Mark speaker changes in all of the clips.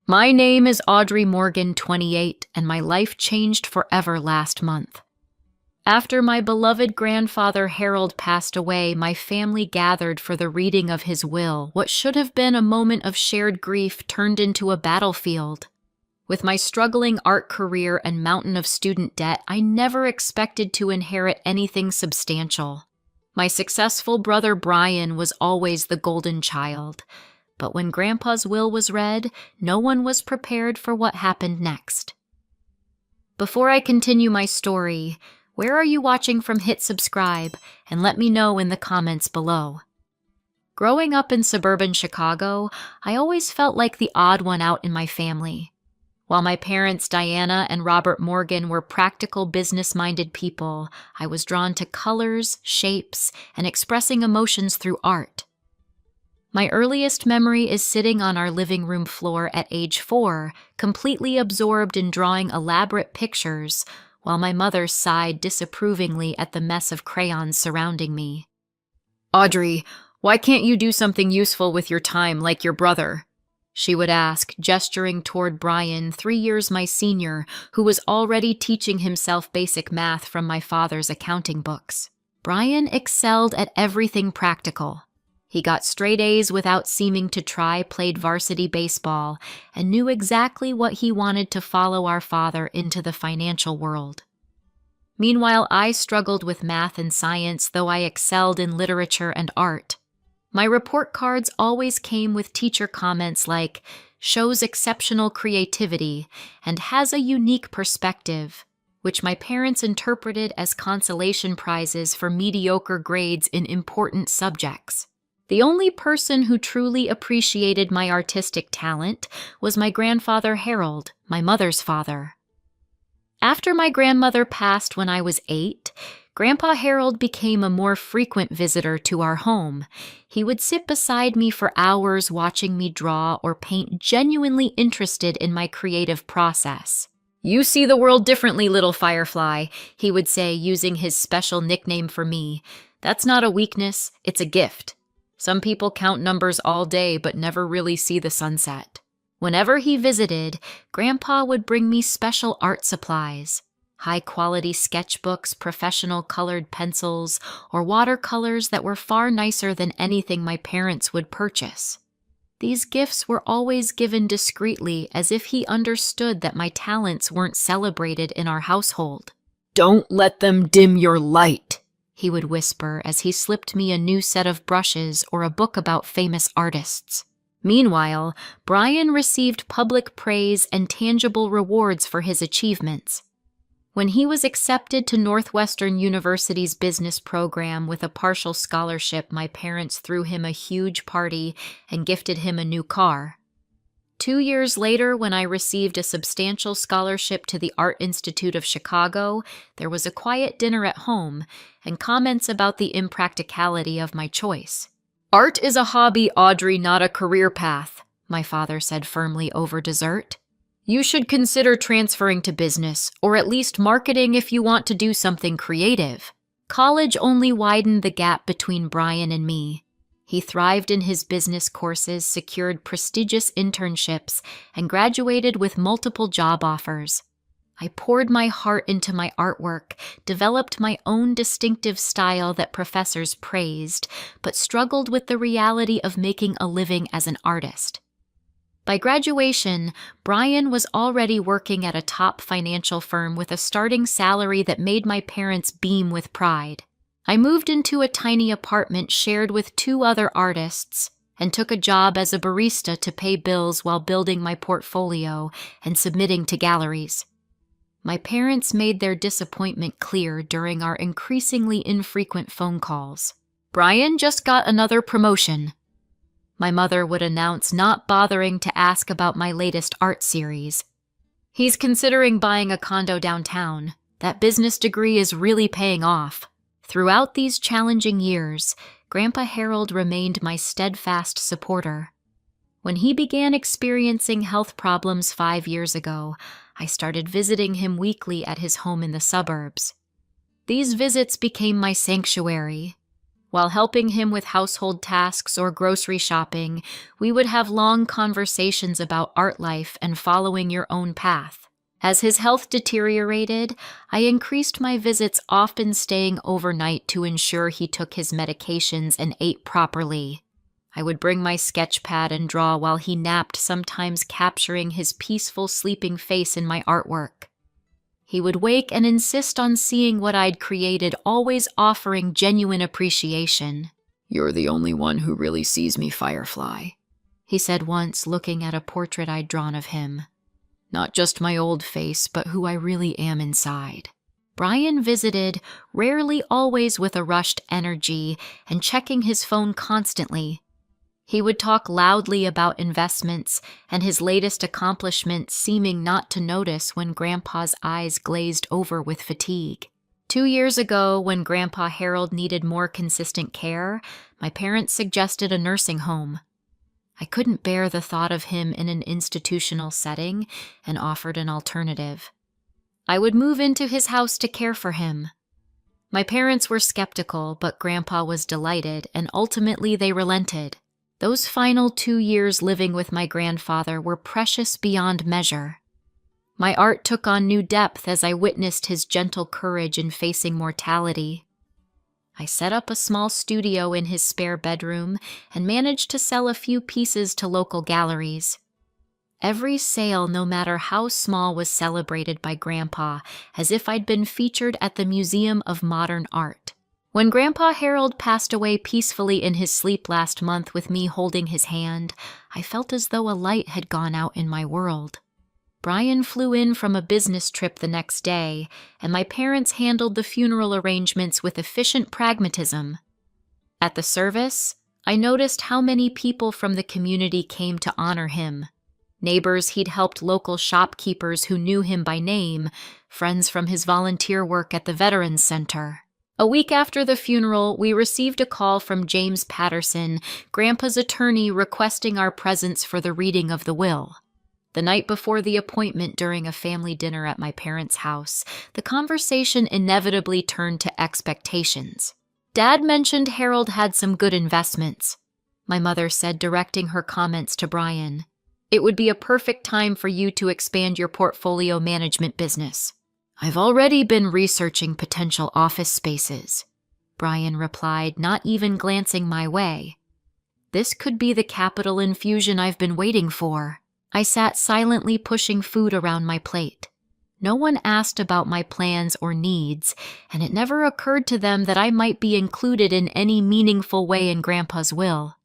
Speaker 1: My name is Audrey Morgan, 28, and my life changed forever last month. After my beloved grandfather Harold passed away, my family gathered for the reading of his will. What should have been a moment of shared grief turned into a battlefield. With my struggling art career and mountain of student debt, I never expected to inherit anything substantial. My successful brother Brian was always the golden child. But when Grandpa's will was read, no one was prepared for what happened next. Before I continue my story, where are you watching from? Hit subscribe and let me know in the comments below. Growing up in suburban Chicago, I always felt like the odd one out in my family. While my parents, Diana and Robert Morgan, were practical, business-minded people, I was drawn to colors, shapes, and expressing emotions through art. My earliest memory is sitting on our living room floor at age 4, completely absorbed in drawing elaborate pictures, while my mother sighed disapprovingly at the mess of crayons surrounding me. "Audrey, why can't you do something useful with your time like your brother?" she would ask, gesturing toward Brian, 3 years my senior, who was already teaching himself basic math from my father's accounting books. Brian excelled at everything practical. He got straight A's without seeming to try, played varsity baseball, and knew exactly what he wanted to follow our father into the financial world. Meanwhile, I struggled with math and science, though I excelled in literature and art. My report cards always came with teacher comments like, "shows exceptional creativity," and "has a unique perspective," which my parents interpreted as consolation prizes for mediocre grades in important subjects. The only person who truly appreciated my artistic talent was my grandfather Harold, my mother's father. After my grandmother passed when I was 8, Grandpa Harold became a more frequent visitor to our home. He would sit beside me for hours watching me draw or paint, genuinely interested in my creative process. "You see the world differently, little Firefly," he would say, using his special nickname for me. "That's not a weakness, it's a gift. Some people count numbers all day but never really see the sunset." Whenever he visited, Grandpa would bring me special art supplies. High-quality sketchbooks, professional colored pencils, or watercolors that were far nicer than anything my parents would purchase. These gifts were always given discreetly, as if he understood that my talents weren't celebrated in our household. "Don't let them dim your light," he would whisper as he slipped me a new set of brushes or a book about famous artists. Meanwhile, Brian received public praise and tangible rewards for his achievements. When he was accepted to Northwestern University's business program with a partial scholarship, my parents threw him a huge party and gifted him a new car. 2 years later, when I received a substantial scholarship to the Art Institute of Chicago, there was a quiet dinner at home and comments about the impracticality of my choice. "Art is a hobby, Audrey, not a career path," my father said firmly over dessert. "You should consider transferring to business, or at least marketing if you want to do something creative." College only widened the gap between Brian and me. He thrived in his business courses, secured prestigious internships, and graduated with multiple job offers. I poured my heart into my artwork, developed my own distinctive style that professors praised, but struggled with the reality of making a living as an artist. By graduation, Brian was already working at a top financial firm with a starting salary that made my parents beam with pride. I moved into a tiny apartment shared with 2 other artists and took a job as a barista to pay bills while building my portfolio and submitting to galleries. My parents made their disappointment clear during our increasingly infrequent phone calls. "Brian just got another promotion," my mother would announce, not bothering to ask about my latest art series. "He's considering buying a condo downtown. That business degree is really paying off." Throughout these challenging years, Grandpa Harold remained my steadfast supporter. When he began experiencing health problems 5 years ago, I started visiting him weekly at his home in the suburbs. These visits became my sanctuary. While helping him with household tasks or grocery shopping, we would have long conversations about art life and following your own path. As his health deteriorated, I increased my visits, often staying overnight to ensure he took his medications and ate properly. I would bring my sketch pad and draw while he napped, sometimes capturing his peaceful sleeping face in my artwork. He would wake and insist on seeing what I'd created, always offering genuine appreciation. "You're the only one who really sees me, Firefly," he said once, looking at a portrait I'd drawn of him. "Not just my old face, but who I really am inside." Brian visited, rarely always with a rushed energy, and checking his phone constantly. He would talk loudly about investments and his latest accomplishments, seeming not to notice when Grandpa's eyes glazed over with fatigue. 2 years ago, when Grandpa Harold needed more consistent care, my parents suggested a nursing home. I couldn't bear the thought of him in an institutional setting and offered an alternative. I would move into his house to care for him. My parents were skeptical, but Grandpa was delighted, and ultimately they relented. Those final 2 years living with my grandfather were precious beyond measure. My art took on new depth as I witnessed his gentle courage in facing mortality. I set up a small studio in his spare bedroom and managed to sell a few pieces to local galleries. Every sale, no matter how small, was celebrated by Grandpa, as if I'd been featured at the Museum of Modern Art. When Grandpa Harold passed away peacefully in his sleep last month with me holding his hand, I felt as though a light had gone out in my world. Brian flew in from a business trip the next day, and my parents handled the funeral arrangements with efficient pragmatism. At the service, I noticed how many people from the community came to honor him. Neighbors he'd helped, local shopkeepers who knew him by name, friends from his volunteer work at the Veterans Center. A week after the funeral, we received a call from James Patterson, Grandpa's attorney, requesting our presence for the reading of the will. The night before the appointment, during a family dinner at my parents' house, the conversation inevitably turned to expectations. Dad mentioned Harold had some good investments, my mother said, directing her comments to Brian. "It would be a perfect time for you to expand your portfolio management business." "I've already been researching potential office spaces," Brian replied, not even glancing my way. "This could be the capital infusion I've been waiting for." I sat silently, pushing food around my plate. No one asked about my plans or needs, and it never occurred to them that I might be included in any meaningful way in Grandpa's will.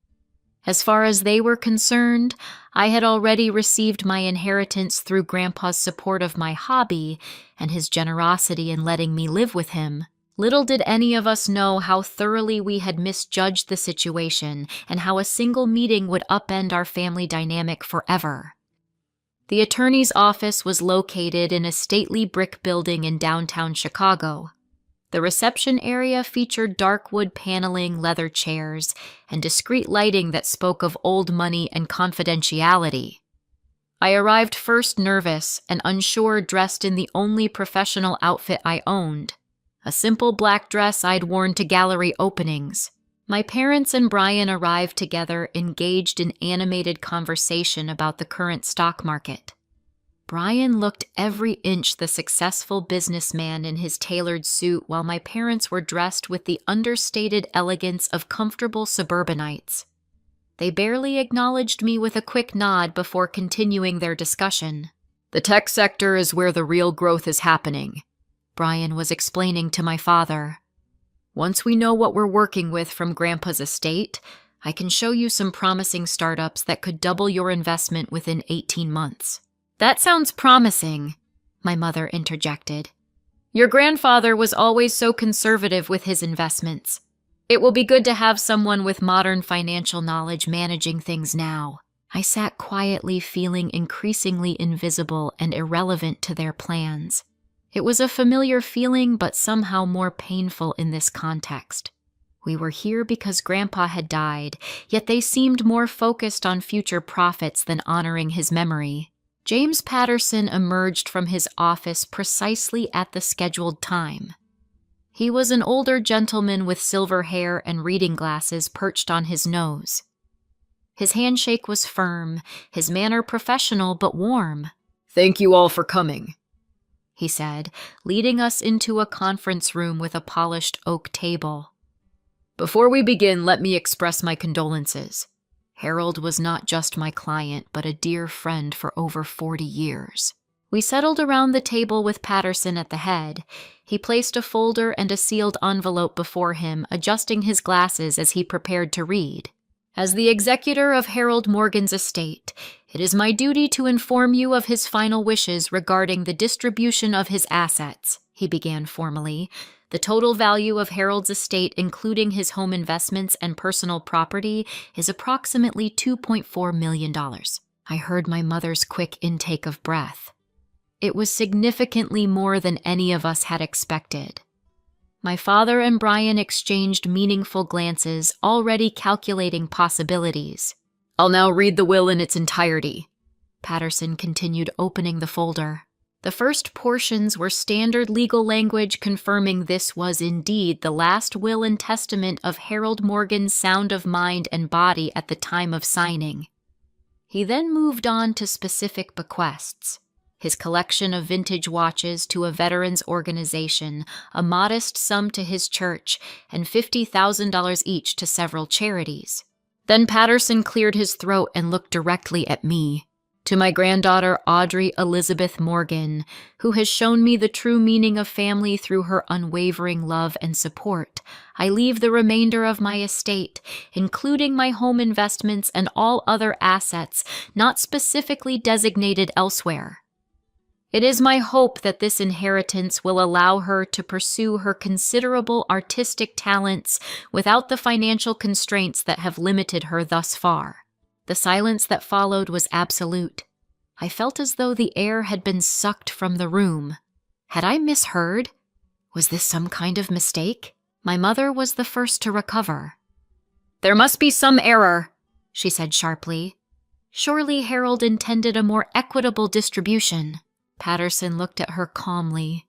Speaker 1: As far as they were concerned, I had already received my inheritance through Grandpa's support of my hobby and his generosity in letting me live with him. Little did any of us know how thoroughly we had misjudged the situation and how a single meeting would upend our family dynamic forever. The attorney's office was located in a stately brick building in downtown Chicago. The reception area featured dark wood paneling, leather chairs, and discreet lighting that spoke of old money and confidentiality. I arrived first nervous and unsure, dressed in the only professional outfit I owned, a simple black dress I'd worn to gallery openings. My parents and Brian arrived together, engaged in animated conversation about the current stock market. Brian looked every inch the successful businessman in his tailored suit, while my parents were dressed with the understated elegance of comfortable suburbanites. They barely acknowledged me with a quick nod before continuing their discussion. "The tech sector is where the real growth is happening," Brian was explaining to my father. "Once we know what we're working with from Grandpa's estate, I can show you some promising startups that could double your investment within 18 months. "That sounds promising," my mother interjected. "Your grandfather was always so conservative with his investments. It will be good to have someone with modern financial knowledge managing things now." I sat quietly, feeling increasingly invisible and irrelevant to their plans. It was a familiar feeling, but somehow more painful in this context. We were here because Grandpa had died, yet they seemed more focused on future profits than honoring his memory. James Patterson emerged from his office precisely at the scheduled time. He was an older gentleman with silver hair and reading glasses perched on his nose. His handshake was firm, his manner professional but warm.
Speaker 2: "Thank you all for coming,"
Speaker 1: he said, leading us into a conference room with a polished oak table.
Speaker 2: "Before we begin, let me express my condolences.
Speaker 1: Harold was not just my client, but a dear friend for over 40 years. We settled around the table with Patterson at the head. He placed a folder and a sealed envelope before him, adjusting his glasses as he prepared to read. As the executor of Harold Morgan's estate, it is my duty to inform you of his final wishes regarding the distribution of his assets, he began formally. The total value of Harold's estate, including his home investments and personal property, is approximately $2.4 million. I heard my mother's quick intake of breath. It was significantly more than any of us had expected. My father and Brian exchanged meaningful glances, already calculating possibilities.
Speaker 2: "I'll now read the will in its entirety,"
Speaker 1: Patterson continued, opening the folder. The first portions were standard legal language confirming this was indeed the last will and testament of Harold Morgan's sound of mind and body at the time of signing. He then moved on to specific bequests. His collection of vintage watches to a veterans organization, a modest sum to his church, and $50,000 each to several charities. Then Patterson cleared his throat and looked directly at me. "To my granddaughter, Audrey Elizabeth Morgan, who has shown me the true meaning of family through her unwavering love and support, I leave the remainder of my estate, including my home investments and all other assets not specifically designated elsewhere. It is my hope that this inheritance will allow her to pursue her considerable artistic talents without the financial constraints that have limited her thus far." The silence that followed was absolute. I felt as though the air had been sucked from the room. Had I misheard? Was this some kind of mistake? My mother was the first to recover. "There must be some error," she said sharply. "Surely Harold intended a more equitable distribution." Patterson looked at her calmly.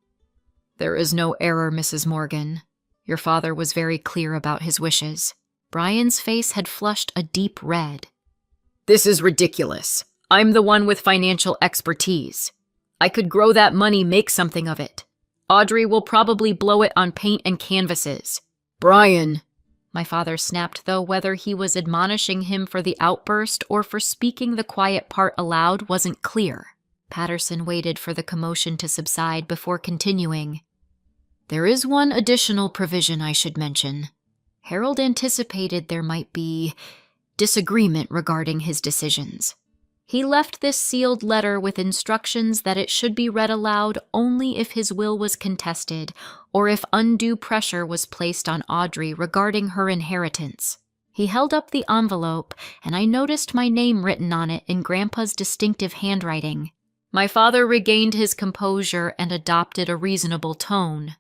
Speaker 2: "There is no error, Mrs. Morgan. Your father was very clear about his wishes."
Speaker 1: Brian's face had flushed a deep red.
Speaker 2: "This is ridiculous. I'm the one with financial expertise. I could grow that money, make something of it. Audrey will probably blow it on paint and canvases." "Brian,"
Speaker 1: my father snapped, though whether he was admonishing him for the outburst or for speaking the quiet part aloud wasn't clear. Patterson waited for the commotion to subside before continuing. "There is one additional provision I should mention. Harold anticipated there might be disagreement regarding his decisions. He left this sealed letter with instructions that it should be read aloud only if his will was contested or if undue pressure was placed on Audrey regarding her inheritance." He held up the envelope, and I noticed my name written on it in Grandpa's distinctive handwriting. My father regained his composure and adopted a reasonable tone.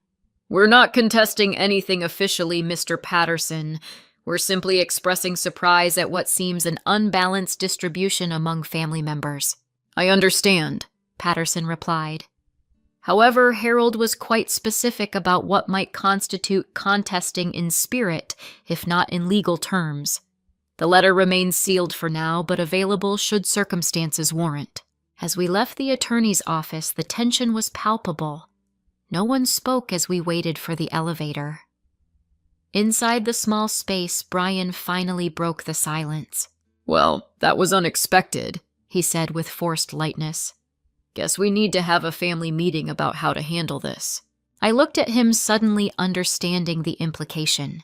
Speaker 1: "We're not contesting anything officially, Mr. Patterson. We're simply expressing surprise at what seems an unbalanced distribution among family members."
Speaker 2: "I understand,"
Speaker 1: Patterson replied. However, Harold was quite specific about what might constitute contesting in spirit, if not in legal terms. The letter remains sealed for now, but available should circumstances warrant. As we left the attorney's office, the tension was palpable. No one spoke as we waited for the elevator. Inside the small space, Brian finally broke the silence.
Speaker 2: "Well, that was unexpected,"
Speaker 1: he said with forced lightness.
Speaker 2: "Guess we need to have a family meeting about how to handle this."
Speaker 1: I looked at him, suddenly understanding the implication.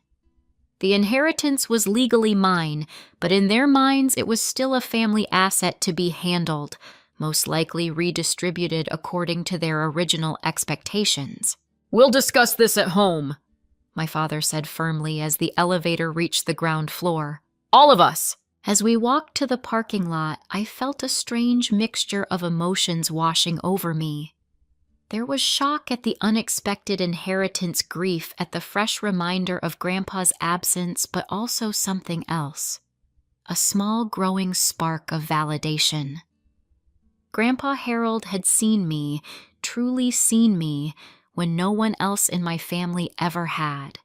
Speaker 1: The inheritance was legally mine, but in their minds it was still a family asset to be handled, most likely redistributed according to their original expectations.
Speaker 2: "We'll discuss this at home,"
Speaker 1: my father said firmly as the elevator reached the ground floor.
Speaker 2: "All of us."
Speaker 1: As we walked to the parking lot, I felt a strange mixture of emotions washing over me. There was shock at the unexpected inheritance, grief at the fresh reminder of Grandpa's absence, but also something else. A small growing spark of validation. Grandpa Harold had seen me, truly seen me, when no one else in my family ever had.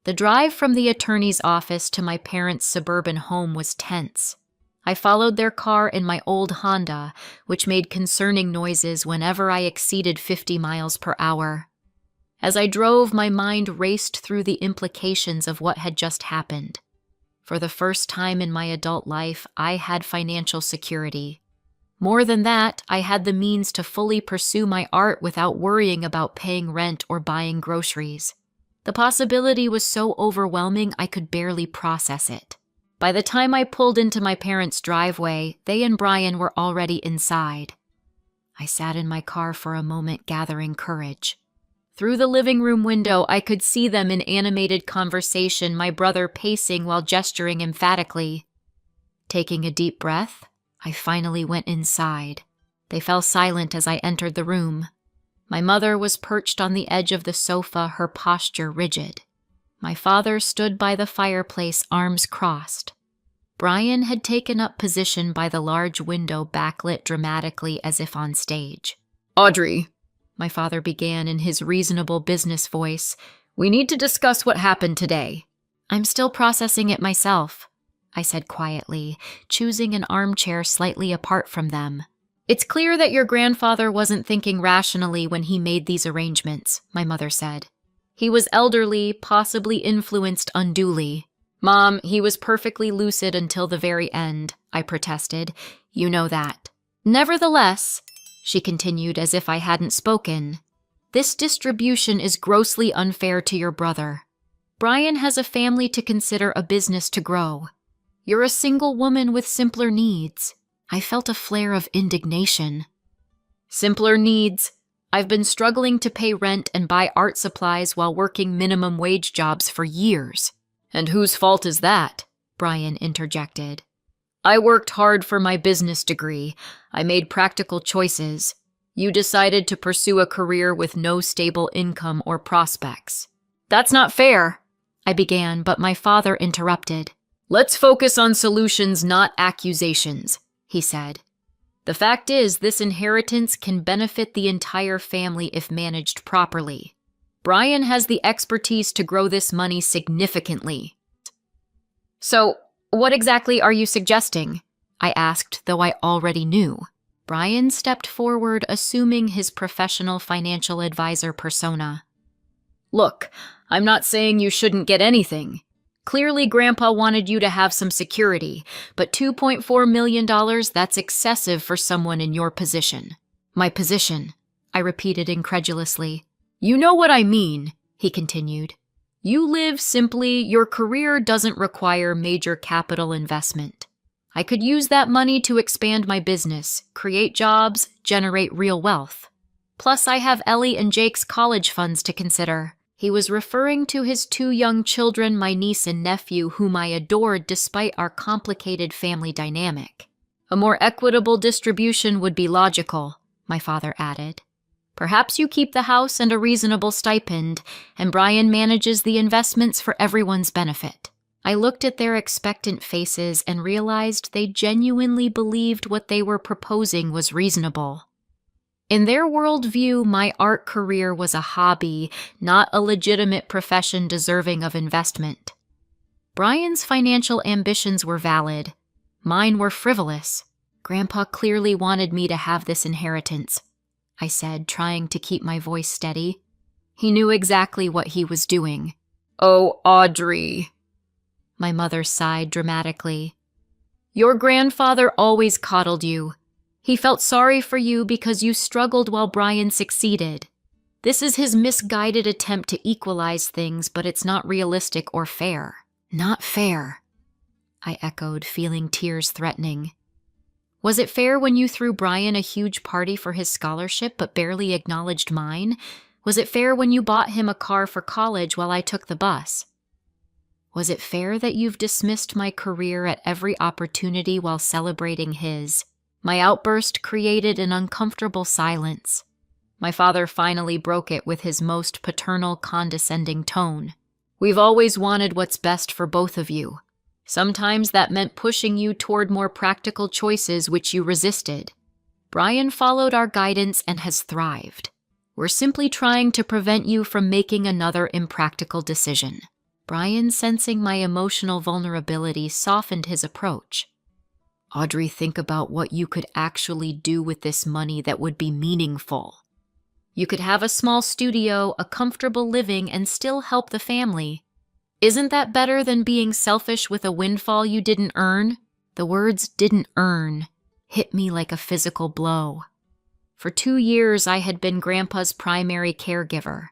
Speaker 1: The drive from the attorney's office to my parents' suburban home was tense. I followed their car in my old Honda, which made concerning noises whenever I exceeded 50 miles per hour. As I drove, my mind raced through the implications of what had just happened. For the first time in my adult life, I had financial security. More than that, I had the means to fully pursue my art without worrying about paying rent or buying groceries. The possibility was so overwhelming I could barely process it. By the time I pulled into my parents' driveway, they and Brian were already inside. I sat in my car for a moment, gathering courage. Through the living room window, I could see them in animated conversation, my brother pacing while gesturing emphatically. Taking a deep breath, I finally went inside. They fell silent as I entered the room. My mother was perched on the edge of the sofa, her posture rigid. My father stood by the fireplace, arms crossed. Brian had taken up position by the large window, backlit dramatically as if on stage.
Speaker 2: "Audrey," my
Speaker 1: father began in his reasonable business voice,
Speaker 2: "we need to discuss what happened today."
Speaker 1: "I'm still processing it myself," I said quietly, choosing an armchair slightly apart from them. "It's clear that your grandfather wasn't thinking rationally when he made these arrangements," my mother said. "He was elderly, possibly influenced unduly." "Mom, he was perfectly lucid until the very end," I protested. "You know that." "Nevertheless," she continued as if I hadn't spoken, "this distribution is grossly unfair to your brother. Brian has a family to consider, a business to grow. You're a single woman with simpler needs." I felt a flare of indignation. "Simpler needs? I've been struggling to pay rent and buy art supplies while working minimum wage jobs for years."
Speaker 2: "And whose fault is that?"
Speaker 1: Brian interjected.
Speaker 2: "I worked hard for my business degree. I made practical choices. You decided to pursue a career with no stable income or prospects."
Speaker 1: "That's not fair," I began, but my father interrupted.
Speaker 2: "Let's focus on solutions, not accusations," he said.
Speaker 1: "The fact is, this inheritance can benefit the entire family if managed properly. Brian has the expertise to grow this money significantly." "So, what exactly are you suggesting?" I asked, though I already knew. Brian stepped forward, assuming his professional financial advisor persona.
Speaker 2: "Look, I'm not saying you shouldn't get anything. Clearly, Grandpa wanted you to have some security, but $2.4 million, that's excessive for someone in your position."
Speaker 1: "My position," I repeated incredulously.
Speaker 2: "You know what I mean," he continued. "You live simply, your career doesn't require major capital investment. I could use that money to expand my business, create jobs, generate real wealth. Plus, I have Ellie and Jake's college funds to consider." He was referring to his 2 young children, my niece and nephew, whom I adored despite our complicated family dynamic.
Speaker 1: "A more equitable distribution would be logical," my father added. "Perhaps you keep the house and a reasonable stipend, and Brian manages the investments for everyone's benefit." I looked at their expectant faces and realized they genuinely believed what they were proposing was reasonable. In their worldview, my art career was a hobby, not a legitimate profession deserving of investment. Brian's financial ambitions were valid. Mine were frivolous. Grandpa clearly wanted me to have this inheritance, I said, trying to keep my voice steady. He knew exactly what he was doing.
Speaker 2: "Oh, Audrey,"
Speaker 1: my mother sighed dramatically. "Your grandfather always coddled you. He felt sorry for you because you struggled while Brian succeeded. This is his misguided attempt to equalize things, but it's not realistic or fair." "Not fair," I echoed, feeling tears threatening. "Was it fair when you threw Brian a huge party for his scholarship but barely acknowledged mine? Was it fair when you bought him a car for college while I took the bus? Was it fair that you've dismissed my career at every opportunity while celebrating his?" My outburst created an uncomfortable silence. My father finally broke it with his most paternal, condescending tone. "We've always wanted what's best for both of you. Sometimes that meant pushing you toward more practical choices which you resisted. Brian followed our guidance and has thrived. We're simply trying to prevent you from making another impractical decision." Brian, sensing my emotional vulnerability, softened his approach.
Speaker 2: "Audrey, think about what you could actually do with this money that would be meaningful.
Speaker 1: You could have a small studio, a comfortable living, and still help the family. Isn't that better than being selfish with a windfall you didn't earn?" The words "didn't earn" hit me like a physical blow. For 2 years, I had been Grandpa's primary caregiver.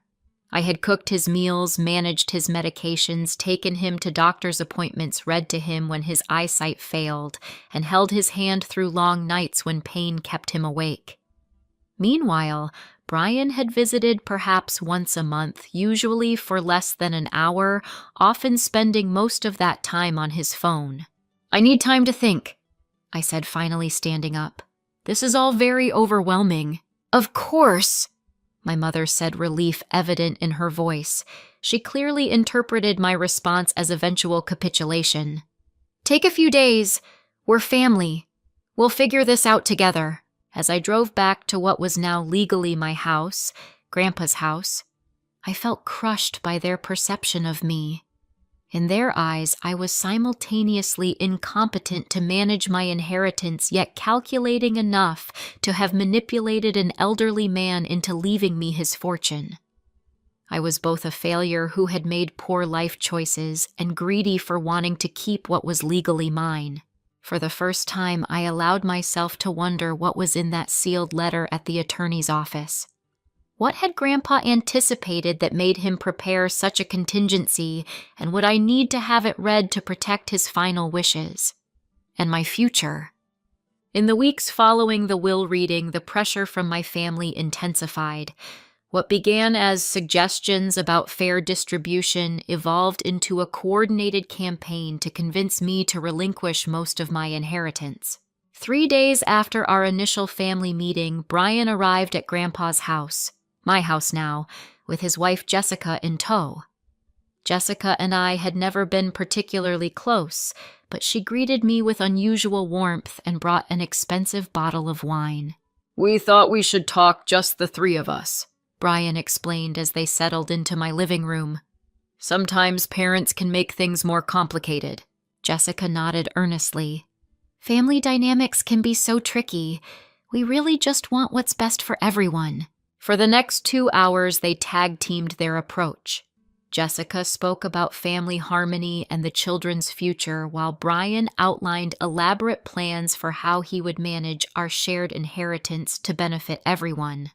Speaker 1: I had cooked his meals, managed his medications, taken him to doctor's appointments, read to him when his eyesight failed, and held his hand through long nights when pain kept him awake. Meanwhile, Brian had visited perhaps once a month, usually for less than an hour, often spending most of that time on his phone. "I need time to think," I said, finally standing up. "This is all very overwhelming." "Of course," my mother said, relief evident in her voice. She clearly interpreted my response as eventual capitulation. "Take a few days. We're family. We'll figure this out together." As I drove back to what was now legally my house, Grandpa's house, I felt crushed by their perception of me. In their eyes, I was simultaneously incompetent to manage my inheritance, yet calculating enough to have manipulated an elderly man into leaving me his fortune. I was both a failure who had made poor life choices and greedy for wanting to keep what was legally mine. For the first time, I allowed myself to wonder what was in that sealed letter at the attorney's office. What had Grandpa anticipated that made him prepare such a contingency, and would I need to have it read to protect his final wishes? And my future? In the weeks following the will reading, the pressure from my family intensified. What began as suggestions about fair distribution evolved into a coordinated campaign to convince me to relinquish most of my inheritance. 3 days after our initial family meeting, Brian arrived at Grandpa's house. My house now, with his wife Jessica in tow. Jessica and I had never been particularly close, but she greeted me with unusual warmth and brought an expensive bottle of wine.
Speaker 2: "We thought we should talk just the 3 of us,"
Speaker 1: Brian explained as they settled into my living room.
Speaker 2: "Sometimes parents can make things more complicated."
Speaker 1: Jessica nodded earnestly. "Family dynamics can be so tricky. We really just want what's best for everyone." For the next 2 hours, they tag-teamed their approach. Jessica spoke about family harmony and the children's future, while Brian outlined elaborate plans for how he would manage our shared inheritance to benefit everyone.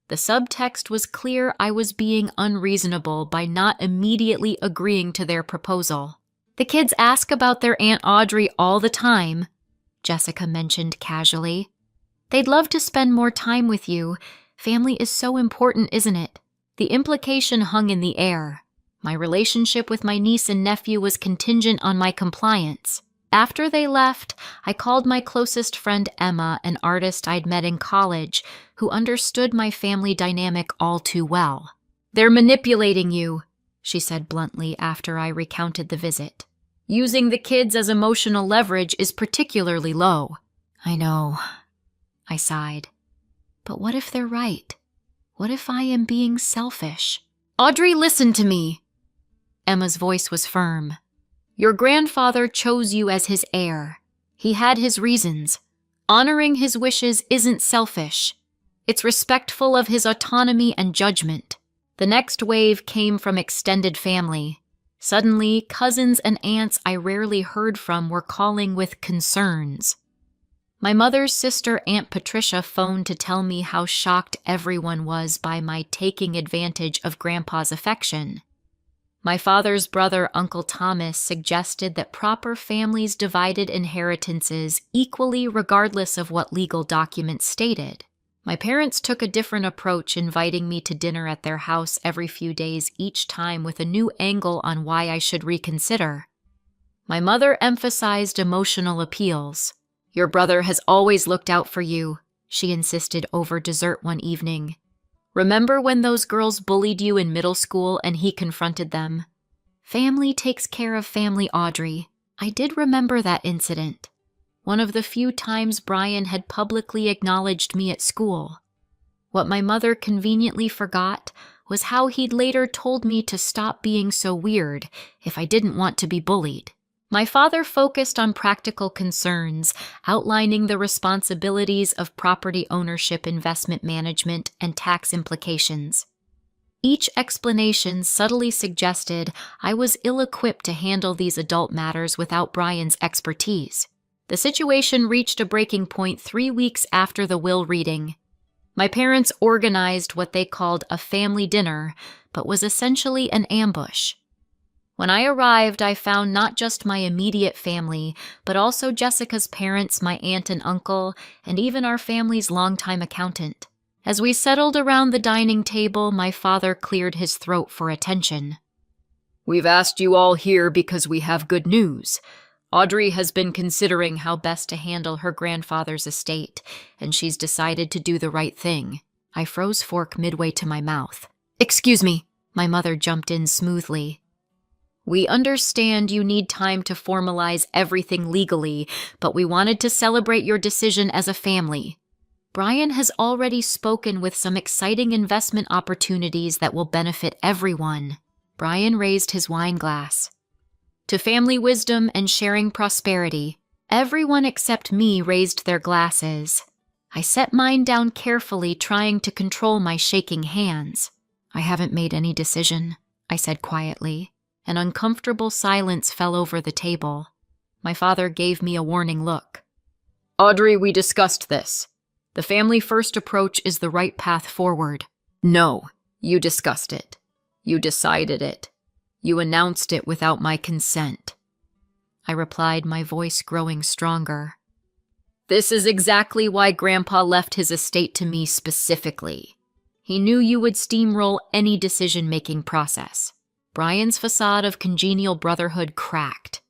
Speaker 1: The subtext was clear. I was being unreasonable by not immediately agreeing to their proposal. "The kids ask about their Aunt Audrey all the time," Jessica mentioned casually. "They'd love to spend more time with you. Family is so important, isn't it?" The implication hung in the air. My relationship with my niece and nephew was contingent on my compliance. After they left, I called my closest friend Emma, an artist I'd met in college, who understood my family dynamic all too well. "They're manipulating you," she said bluntly after I recounted the visit. "Using the kids as emotional leverage is particularly low." "I know," I sighed. "But what if they're right? What if I am being selfish?" "Audrey, listen to me." Emma's voice was firm. "Your grandfather chose you as his heir. He had his reasons. Honoring his wishes isn't selfish. It's respectful of his autonomy and judgment." The next wave came from extended family. Suddenly, cousins and aunts I rarely heard from were calling with concerns. My mother's sister, Aunt Patricia, phoned to tell me how shocked everyone was by my taking advantage of Grandpa's affection. My father's brother, Uncle Thomas, suggested that proper families divided inheritances equally regardless of what legal documents stated. My parents took a different approach, inviting me to dinner at their house every few days, each time with a new angle on why I should reconsider. My mother emphasized emotional appeals. "Your brother has always looked out for you," she insisted over dessert one evening. "Remember when those girls bullied you in middle school and he confronted them?" Family takes care of family, Audrey. I did remember that incident. One of the few times Brian had publicly acknowledged me at school. What my mother conveniently forgot was how he'd later told me to stop being so weird if I didn't want to be bullied. My father focused on practical concerns, outlining the responsibilities of property ownership, investment management, and tax implications. Each explanation subtly suggested I was ill-equipped to handle these adult matters without Brian's expertise. The situation reached a breaking point 3 weeks after the will reading. My parents organized what they called a family dinner, but was essentially an ambush. When I arrived, I found not just my immediate family, but also Jessica's parents, my aunt and uncle, and even our family's longtime accountant. As we settled around the dining table, my father cleared his throat for attention.
Speaker 2: "We've asked you all here because we have good news. Audrey has been considering how best to handle her grandfather's estate, and she's decided to do the right thing."
Speaker 1: I froze fork midway to my mouth. "Excuse me," my mother jumped in smoothly.
Speaker 2: "We understand you need time to formalize everything legally, but we wanted to celebrate your decision as a family.
Speaker 1: Brian has already spoken with some exciting investment opportunities that will benefit everyone." Brian raised his wine glass. "To family wisdom and sharing prosperity." Everyone except me raised their glasses. I set mine down carefully, trying to control my shaking hands.
Speaker 2: "I haven't made any decision," I said quietly. An uncomfortable silence fell over the table. My father gave me a warning look. "Audrey, we discussed this. The family-first approach is the right path forward." "No, you discussed it. You decided it. You announced it without my consent," I replied, my voice growing stronger. "This is exactly why Grandpa left his estate to me specifically. He knew you would steamroll any decision-making process." Brian's facade of congenial brotherhood cracked.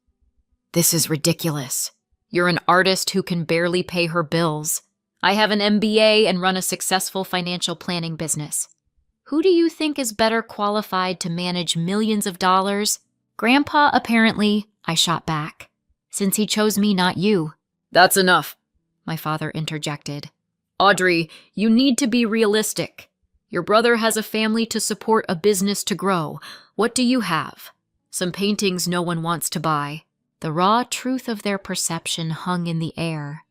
Speaker 2: "This is ridiculous. You're an artist who can barely pay her bills. I have an MBA and run a successful financial planning business. Who do you think is better qualified to manage millions of dollars? Grandpa, apparently," I shot back, "since he chose me, not you." "That's enough," my father interjected. "Audrey, you need to be realistic. Your brother has a family to support, a business to grow. What do you have? Some paintings no one wants to buy." The raw truth of their perception hung in the air.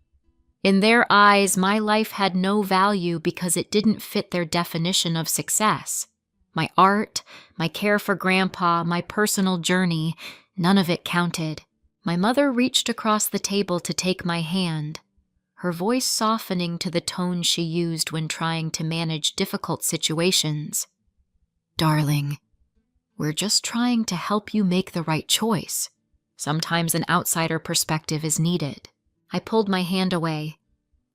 Speaker 2: In their eyes, my life had no value because it didn't fit their definition of success. My art, my care for Grandpa, my personal journey, none of it counted. My mother reached across the table to take my hand, her voice softening to the tone she used when trying to manage difficult situations. "Darling, we're just trying to help you make the right choice. Sometimes an outsider perspective is needed." I pulled my hand away.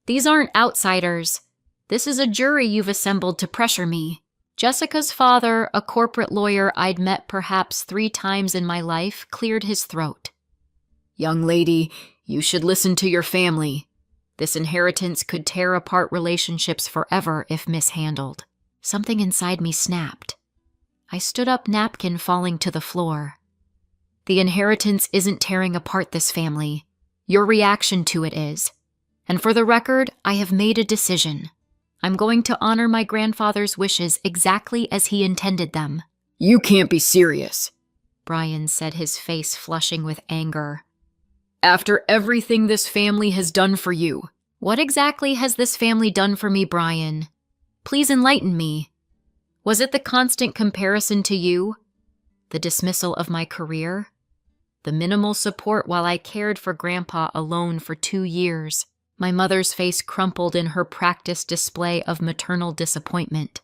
Speaker 2: "These aren't outsiders. This is a jury you've assembled to pressure me." Jessica's father, a corporate lawyer I'd met perhaps 3 times in my life, cleared his throat. "Young lady, you should listen to your family. This inheritance could tear apart relationships forever if mishandled." Something inside me snapped. I stood up, napkin falling to the floor. "The inheritance isn't tearing apart this family. Your reaction to it is. And for the record, I have made a decision. I'm going to honor my grandfather's wishes exactly as he intended them." "You can't be serious," Brian said, his face flushing with anger. "After everything this family has done for you." "What exactly has this family done for me, Brian? Please enlighten me. Was it the constant comparison to you? The dismissal of my career? The minimal support while I cared for Grandpa alone for 2 years? My mother's face crumpled in her practiced display of maternal disappointment.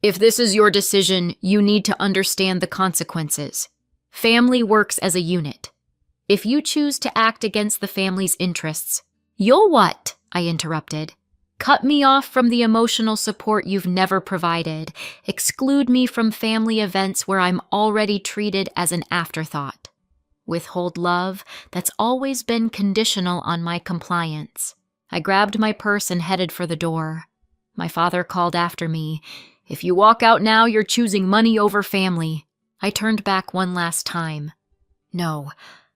Speaker 2: "If this is your decision, you need to understand the consequences. Family works as a unit. If you choose to act against the family's interests..." "You'll what?" I interrupted. "Cut me off from the emotional support you've never provided. Exclude me from family events where I'm already treated as an afterthought. Withhold love that's always been conditional on my compliance." I grabbed my purse and headed for the door. My father called after me, "If you walk out now, you're choosing money over family." I turned back one last time. No,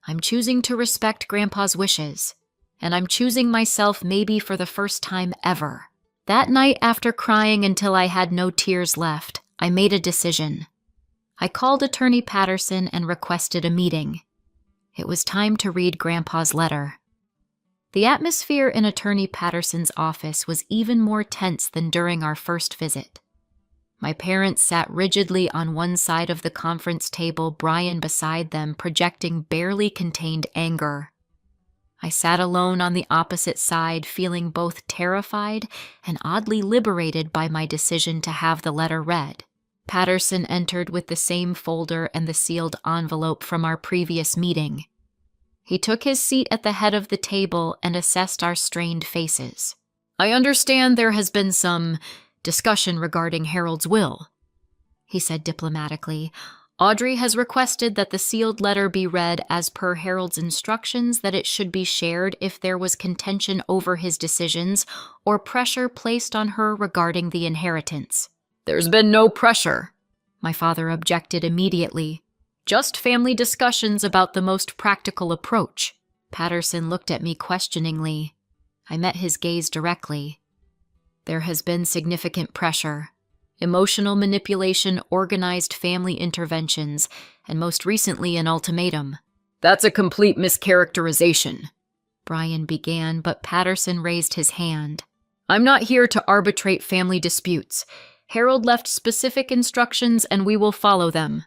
Speaker 2: I'm choosing to respect Grandpa's wishes, and I'm choosing myself maybe for the first time ever.
Speaker 1: That night, after crying until I had no tears left, I made a decision. I called Attorney Patterson and requested a meeting. It was time to read Grandpa's letter. The atmosphere in Attorney Patterson's office was even more tense than during our first visit. My parents sat rigidly on one side of the conference table, Brian beside them, projecting barely contained anger. I sat alone on the opposite side, feeling both terrified and oddly liberated by my decision to have the letter read. Patterson entered with the same folder and the sealed envelope from our previous meeting. He took his seat at the head of the table and assessed our strained faces.
Speaker 2: I understand there has been some discussion regarding Harold's will, he said diplomatically. Audrey has requested that the sealed letter be read as per Harold's instructions, that it should be shared if there was contention over his decisions or pressure placed on her regarding the inheritance. There's been no pressure, my father objected immediately. Just family discussions about the most practical approach. Patterson looked at me questioningly. I met his gaze directly. There has been significant pressure. Emotional manipulation, organized family interventions, and most recently an ultimatum. That's a complete mischaracterization, Brian began, but Patterson raised his hand. I'm not here to arbitrate family disputes. Harold left specific instructions and we will follow them.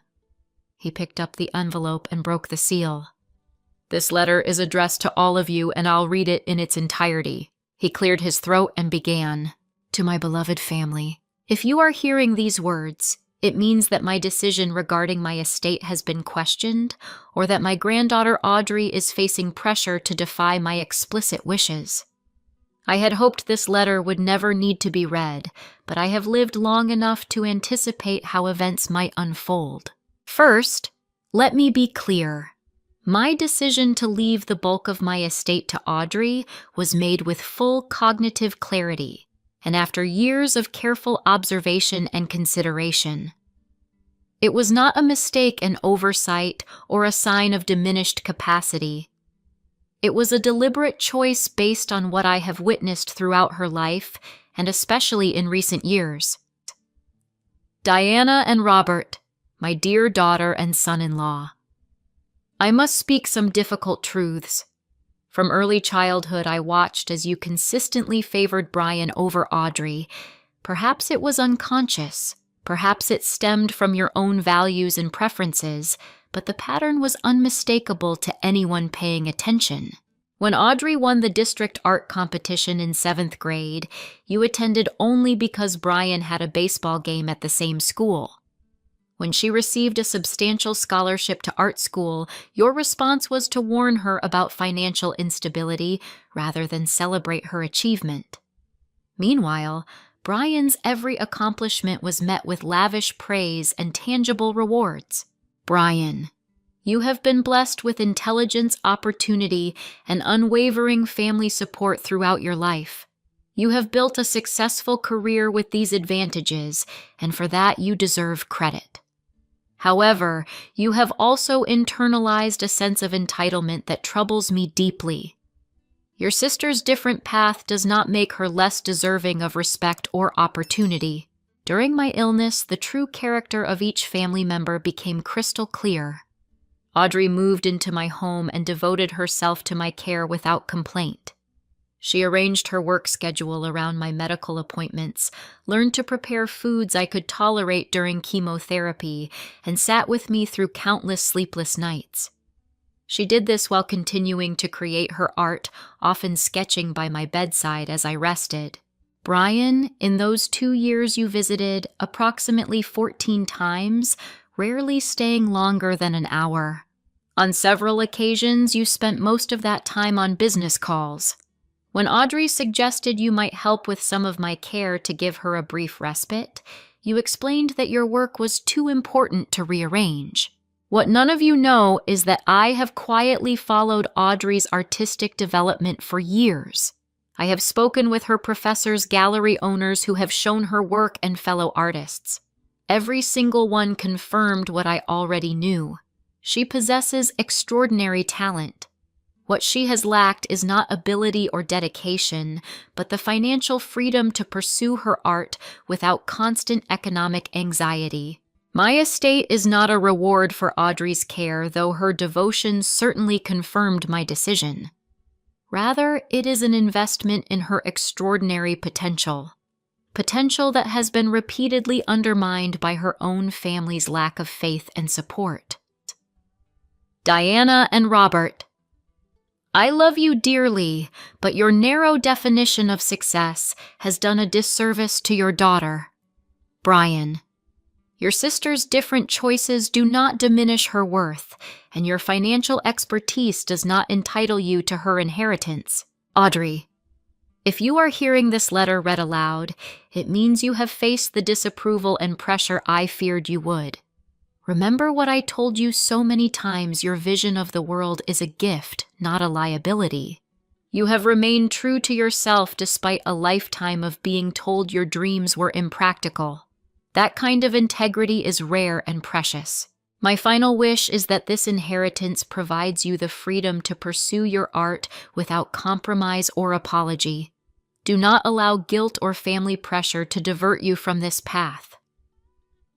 Speaker 2: He picked up the envelope and broke the seal. This letter is addressed to all of you and I'll read it in its entirety. He cleared his throat and began. To my beloved family. If you are hearing these words, it means that my decision regarding my estate has been questioned, or that my granddaughter Audrey is facing pressure to defy my explicit wishes. I had hoped this letter would never need to be read, but I have lived long enough to anticipate how events might unfold. First, let me be clear. My decision to leave the bulk of my estate to Audrey was made with full cognitive clarity, and after years of careful observation and consideration. It was not a mistake, an oversight, or a sign of diminished capacity. It was a deliberate choice based on what I have witnessed throughout her life, and especially in recent years. Diana and Robert, my dear daughter and son-in-law. I must speak some difficult truths. From early childhood, I watched as you consistently favored Brian over Audrey. Perhaps it was unconscious. Perhaps it stemmed from your own values and preferences, but the pattern was unmistakable to anyone paying attention. When Audrey won the district art competition in 7th grade, you attended only because Brian had a baseball game at the same school. When she received a substantial scholarship to art school, your response was to warn her about financial instability rather than celebrate her achievement. Meanwhile, Brian's every accomplishment was met with lavish praise and tangible rewards. Brian, you have been blessed with intelligence, opportunity, and unwavering family support throughout your life. You have built a successful career with these advantages, and for that you deserve credit. However, you have also internalized a sense of entitlement that troubles me deeply. Your sister's different path does not make her less deserving of respect or opportunity. During my illness, the true character of each family member became crystal clear. Audrey moved into my home and devoted herself to my care without complaint. She arranged her work schedule around my medical appointments, learned to prepare foods I could tolerate during chemotherapy, and sat with me through countless sleepless nights. She did this while continuing to create her art, often sketching by my bedside as I rested. Brian, in those 2 years you visited approximately 14 times, rarely staying longer than an hour. On several occasions, you spent most of that time on business calls. When Audrey suggested you might help with some of my care to give her a brief respite, you explained that your work was too important to rearrange. What none of you know is that I have quietly followed Audrey's artistic development for years. I have spoken with her professors, gallery owners who have shown her work, and fellow artists. Every single one confirmed what I already knew. She possesses extraordinary talent.
Speaker 1: What she has lacked is not ability or dedication, but the financial freedom to pursue her art without constant economic anxiety. My estate is not a reward for Audrey's care, though her devotion certainly confirmed my decision. Rather, it is an investment in her extraordinary potential that has been repeatedly undermined by her own family's lack of faith and support. Diana and Robert, I love you dearly, but your narrow definition of success has done a disservice to your daughter. Brian, your sister's different choices do not diminish her worth, and your financial expertise does not entitle you to her inheritance. Audrey, if you are hearing this letter read aloud, it means you have faced the disapproval and pressure I feared you would. Remember what I told you so many times: your vision of the world is a gift, not a liability. You have remained true to yourself despite a lifetime of being told your dreams were impractical. That kind of integrity is rare and precious. My final wish is that this inheritance provides you the freedom to pursue your art without compromise or apology. Do not allow guilt or family pressure to divert you from this path.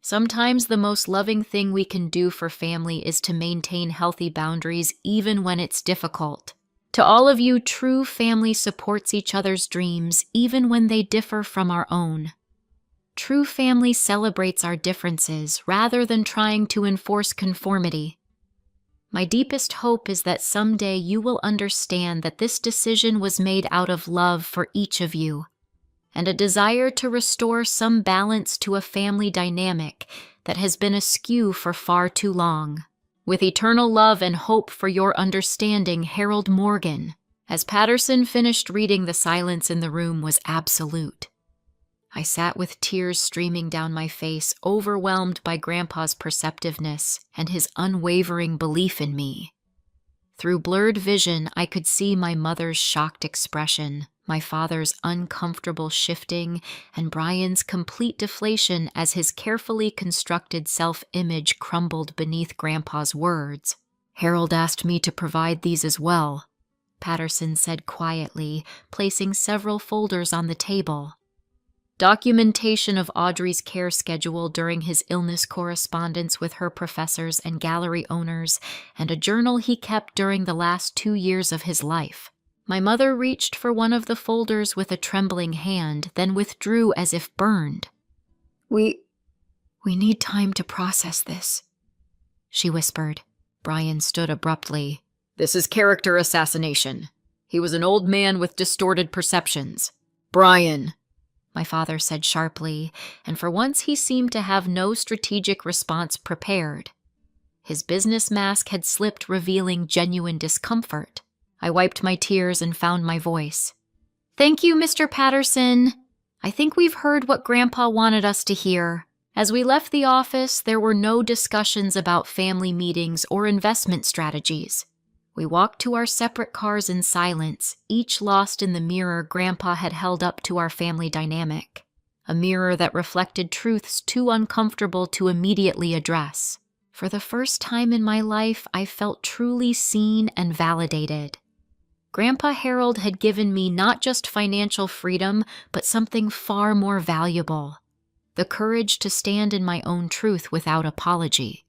Speaker 1: Sometimes the most loving thing we can do for family is to maintain healthy boundaries even when it's difficult. To all of you, true family supports each other's dreams even when they differ from our own. True family celebrates our differences rather than trying to enforce conformity. My deepest hope is that someday you will understand that this decision was made out of love for each of you, and a desire to restore some balance to a family dynamic that has been askew for far too long. With eternal love and hope for your understanding, Harold Morgan. As Patterson finished reading, the silence in the room was absolute. I sat with tears streaming down my face, overwhelmed by Grandpa's perceptiveness and his unwavering belief in me. Through blurred vision, I could see my mother's shocked expression, my father's uncomfortable shifting, and Brian's complete deflation as his carefully constructed self-image crumbled beneath Grandpa's words. Harold asked me to provide these as well, Patterson said quietly, placing several folders on the table. Documentation of Audrey's care schedule during his illness, correspondence with her professors and gallery owners, and a journal he kept during the last 2 years of his life. My mother reached for one of the folders with a trembling hand, then withdrew as if burned. We need time to process this, she whispered. Brian stood abruptly.
Speaker 2: This is character assassination. He was an old man with distorted perceptions. Brian, my father said sharply, and for once he seemed to have no strategic response prepared. His business mask had slipped, revealing genuine discomfort. I wiped my tears and found my voice. Thank you, Mr. Patterson. I think we've heard what Grandpa wanted us to hear. As we left the office, there were no discussions about family meetings or investment strategies. We walked to our separate cars in silence, each lost in the mirror Grandpa had held up to our family dynamic, a mirror that reflected truths too uncomfortable to immediately address. For the first time in my life, I felt truly seen and validated. Grandpa Harold had given me not just financial freedom, but something far more valuable: the courage to stand in my own truth without apology.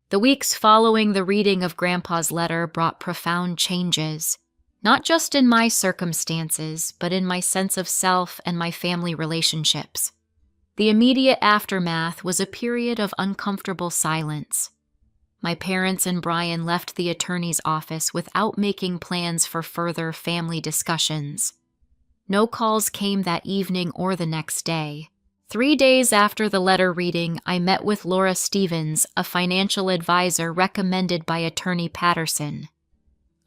Speaker 2: The weeks following the reading of Grandpa's letter brought profound changes, not just in my circumstances, but in my sense of self and my family relationships. The immediate aftermath was a period of uncomfortable silence. My parents and Brian left the attorney's office without making plans for further family discussions. No calls came that evening or the next day. 3 days after the letter reading, I met with Laura Stevens, a financial advisor recommended by Attorney Patterson.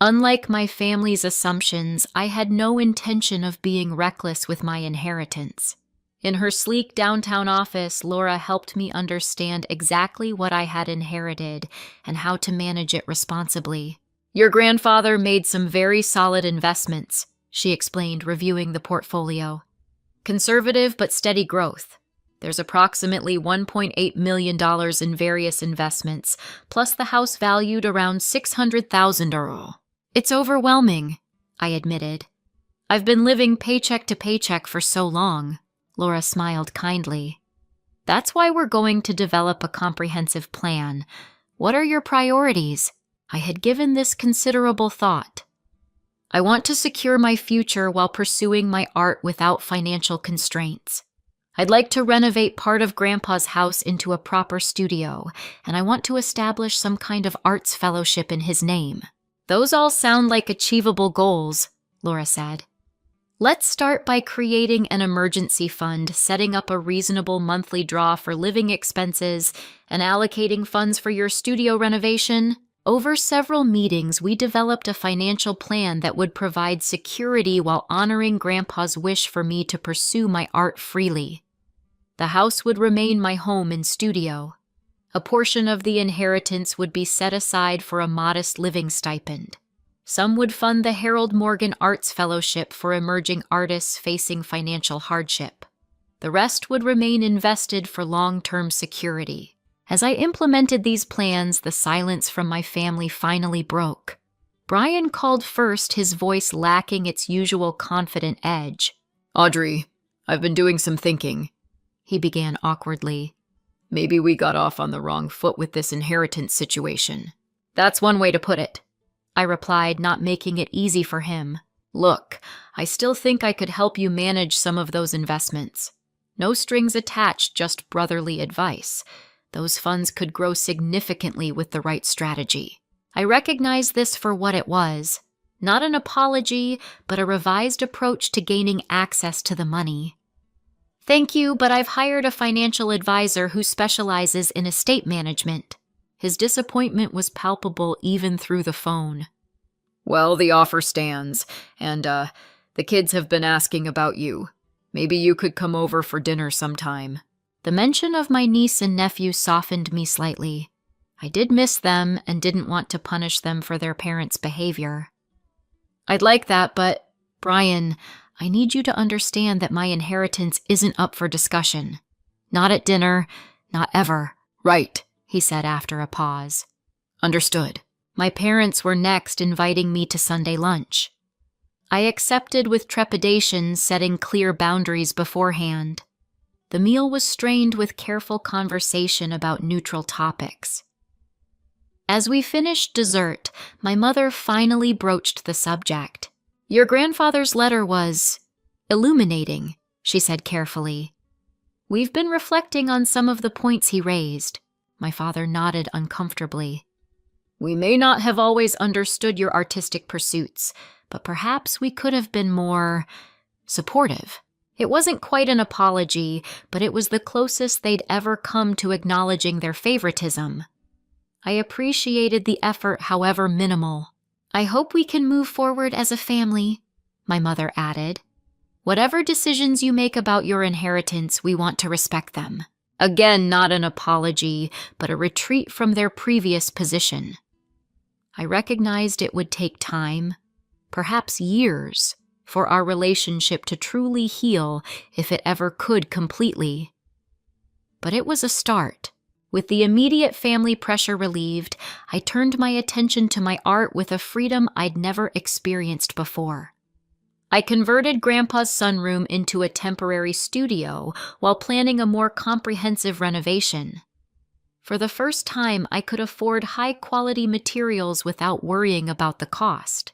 Speaker 2: Unlike my family's assumptions, I had no intention of being reckless with my inheritance. In her sleek downtown office, Laura helped me understand exactly what I had inherited and how to manage it responsibly. Your grandfather made some very solid investments, she explained, reviewing the portfolio. Conservative but steady growth. There's approximately $1.8 million in various investments, plus the house valued around €600,000.
Speaker 1: It's overwhelming, I admitted. I've been living paycheck to paycheck for so long, Laura smiled kindly. That's why we're going to develop a comprehensive plan. What are your priorities? I had given this considerable thought. I want to secure my future while pursuing my art without financial constraints. I'd like to renovate part of Grandpa's house into a proper studio, and I want to establish some kind of arts fellowship in his name. Those all sound like achievable goals, Laura said. Let's start by creating an emergency fund, setting up a reasonable monthly draw for living expenses, and allocating funds for your studio renovation. Over several meetings, we developed a financial plan that would provide security while honoring Grandpa's wish for me to pursue my art freely. The house would remain my home and studio. A portion of the inheritance would be set aside for a modest living stipend. Some would fund the Harold Morgan Arts Fellowship for emerging artists facing financial hardship. The rest would remain invested for long-term security. As I implemented these plans, the silence from my family finally broke. Brian called first, his voice lacking its usual confident edge.
Speaker 2: Audrey, I've been doing some thinking, he began awkwardly. Maybe we got off on the wrong foot with this inheritance situation.
Speaker 1: That's one way to put it, I replied, not making it easy for him.
Speaker 2: Look, I still think I could help you manage some of those investments. No strings attached, just brotherly advice. Those funds could grow significantly with the right strategy.
Speaker 1: I recognized this for what it was. Not an apology, but a revised approach to gaining access to the money. Thank you, but I've hired a financial advisor who specializes in estate management. His disappointment was palpable even through the phone.
Speaker 2: Well, the offer stands, and, the kids have been asking about you. Maybe you could come over for dinner sometime.
Speaker 1: The mention of my niece and nephew softened me slightly. I did miss them and didn't want to punish them for their parents' behavior. I'd like that, but, Brian, I need you to understand that my inheritance isn't up for discussion. Not at dinner, not ever.
Speaker 2: Right,
Speaker 1: he said after a pause.
Speaker 2: Understood.
Speaker 1: My parents were next inviting me to Sunday lunch. I accepted with trepidation, setting clear boundaries beforehand. The meal was strained with careful conversation about neutral topics. As we finished dessert, my mother finally broached the subject. Your grandfather's letter was illuminating, she said carefully. We've been reflecting on some of the points he raised. My father nodded uncomfortably. We may not have always understood your artistic pursuits, but perhaps we could have been more supportive. It wasn't quite an apology, but it was the closest they'd ever come to acknowledging their favoritism. I appreciated the effort, however minimal. I hope we can move forward as a family, my mother added. Whatever decisions you make about your inheritance, we want to respect them. Again, not an apology, but a retreat from their previous position. I recognized it would take time, perhaps years, for our relationship to truly heal if it ever could completely. But it was a start. With the immediate family pressure relieved, I turned my attention to my art with a freedom I'd never experienced before. I converted Grandpa's sunroom into a temporary studio while planning a more comprehensive renovation. For the first time, I could afford high-quality materials without worrying about the cost.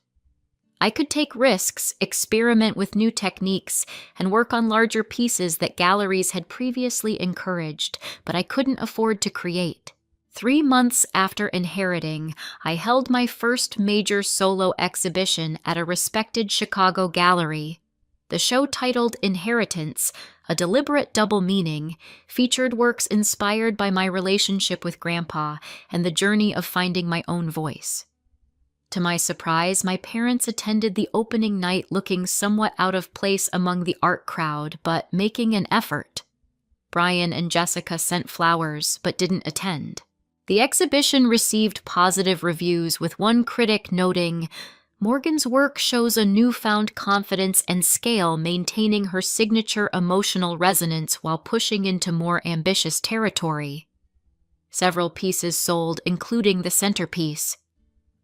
Speaker 1: I could take risks, experiment with new techniques, and work on larger pieces that galleries had previously encouraged, but I couldn't afford to create. 3 months after inheriting, I held my first major solo exhibition at a respected Chicago gallery. The show, titled Inheritance, a deliberate double meaning, featured works inspired by my relationship with Grandpa and the journey of finding my own voice. To my surprise, my parents attended the opening night looking somewhat out of place among the art crowd, but making an effort. Brian and Jessica sent flowers, but didn't attend. The exhibition received positive reviews, with one critic noting, "Morgan's work shows a newfound confidence and scale, maintaining her signature emotional resonance while pushing into more ambitious territory." Several pieces sold, including the centerpiece.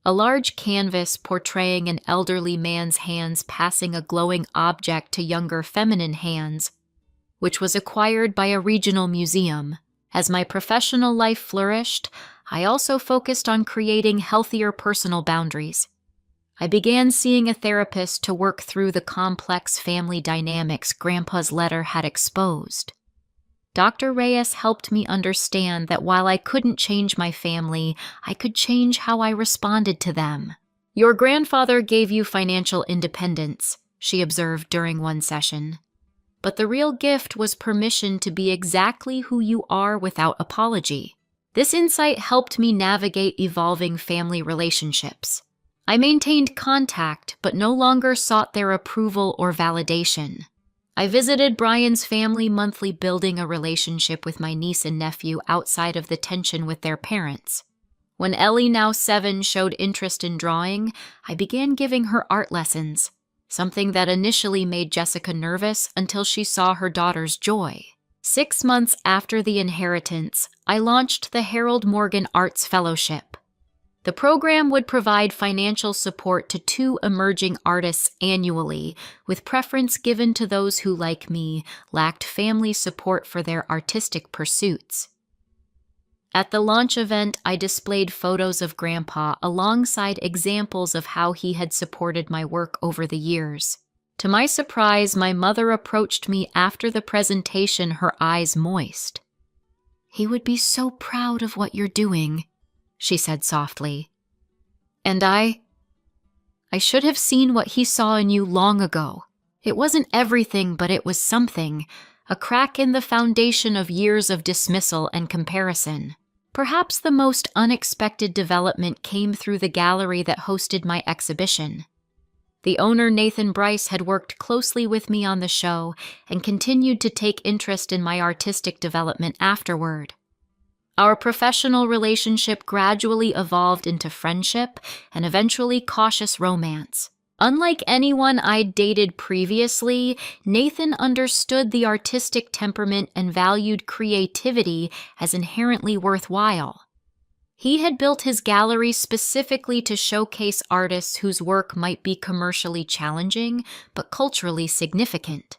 Speaker 1: a large canvas portraying an elderly man's hands passing a glowing object to younger feminine hands, which was acquired by a regional museum. As my professional life flourished, I also focused on creating healthier personal boundaries. I began seeing a therapist to work through the complex family dynamics Grandpa's letter had exposed. Dr. Reyes helped me understand that while I couldn't change my family, I could change how I responded to them. "Your grandfather gave you financial independence," she observed during one session. "But the real gift was permission to be exactly who you are without apology." This insight helped me navigate evolving family relationships. I maintained contact, but no longer sought their approval or validation. I visited Brian's family monthly, building a relationship with my niece and nephew outside of the tension with their parents. When Ellie, now 7, showed interest in drawing, I began giving her art lessons, something that initially made Jessica nervous until she saw her daughter's joy. 6 months after the inheritance, I launched the Harold Morgan Arts Fellowship. The program would provide financial support to 2 emerging artists annually, with preference given to those who, like me, lacked family support for their artistic pursuits. At the launch event, I displayed photos of Grandpa alongside examples of how he had supported my work over the years. To my surprise, my mother approached me after the presentation, her eyes moist. "He would be so proud of what you're doing," she said softly. "And I should have seen what he saw in you long ago. It wasn't everything, but it was something, a crack in the foundation of years of dismissal and comparison." Perhaps the most unexpected development came through the gallery that hosted my exhibition. The owner, Nathan Bryce, had worked closely with me on the show and continued to take interest in my artistic development afterward. Our professional relationship gradually evolved into friendship and eventually cautious romance. Unlike anyone I'd dated previously, Nathan understood the artistic temperament and valued creativity as inherently worthwhile. He had built his gallery specifically to showcase artists whose work might be commercially challenging but culturally significant.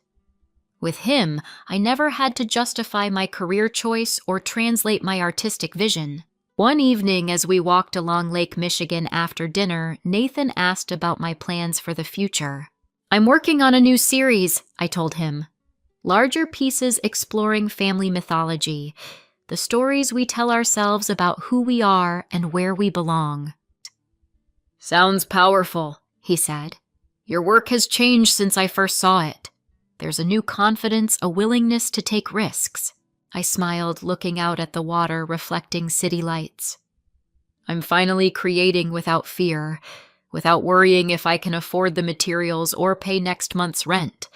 Speaker 1: With him, I never had to justify my career choice or translate my artistic vision. One evening, as we walked along Lake Michigan after dinner, Nathan asked about my plans for the future. "I'm working on a new series," I told him. "Larger pieces exploring family mythology, the stories we tell ourselves about who we are and where we belong." "Sounds powerful," he said. "Your work has changed since I first saw it. There's a new confidence, a willingness to take risks." I smiled, looking out at the water reflecting city lights. "I'm finally creating without fear, without worrying if I can afford the materials or pay next month's rent,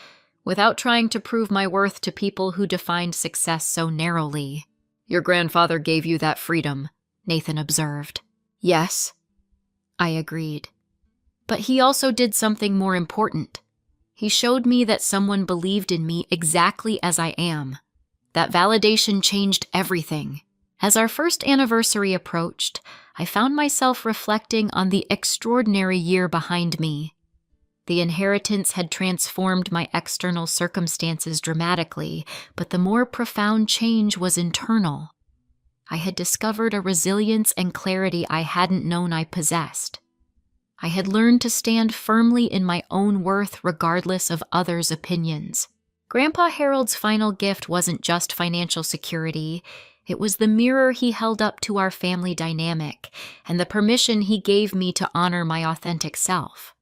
Speaker 1: without trying to prove my worth to people who defined success so narrowly." "Your grandfather gave you that freedom," Nathan observed. "Yes," I agreed. "But he also did something more important. He showed me that someone believed in me exactly as I am. That validation changed everything." As our first anniversary approached, I found myself reflecting on the extraordinary year behind me. The inheritance had transformed my external circumstances dramatically, but the more profound change was internal. I had discovered a resilience and clarity I hadn't known I possessed. I had learned to stand firmly in my own worth regardless of others' opinions. Grandpa Harold's final gift wasn't just financial security. It was the mirror he held up to our family dynamic and the permission he gave me to honor my authentic self.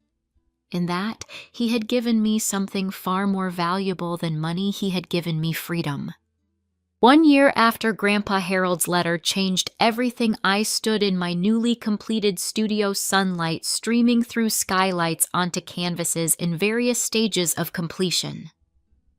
Speaker 1: In that, he had given me something far more valuable than money. He had given me freedom. 1 year after Grandpa Harold's letter changed everything, I stood in my newly completed studio, sunlight streaming through skylights onto canvases in various stages of completion.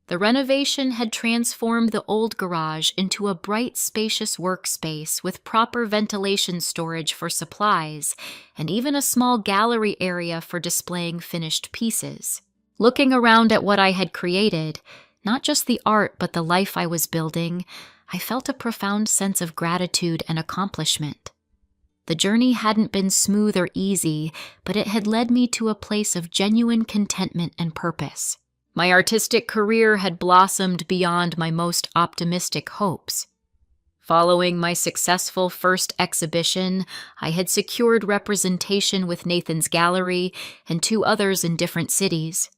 Speaker 1: The renovation had transformed the old garage into a bright, spacious workspace with proper ventilation storage for supplies and even a small gallery area for displaying finished pieces. Looking around at what I had created, not just the art but the life I was building, I felt a profound sense of gratitude and accomplishment. The journey hadn't been smooth or easy, but it had led me to a place of genuine contentment and purpose. My artistic career had blossomed beyond my most optimistic hopes. Following my successful first exhibition, I had secured representation with Nathan's Gallery and 2 others in different cities.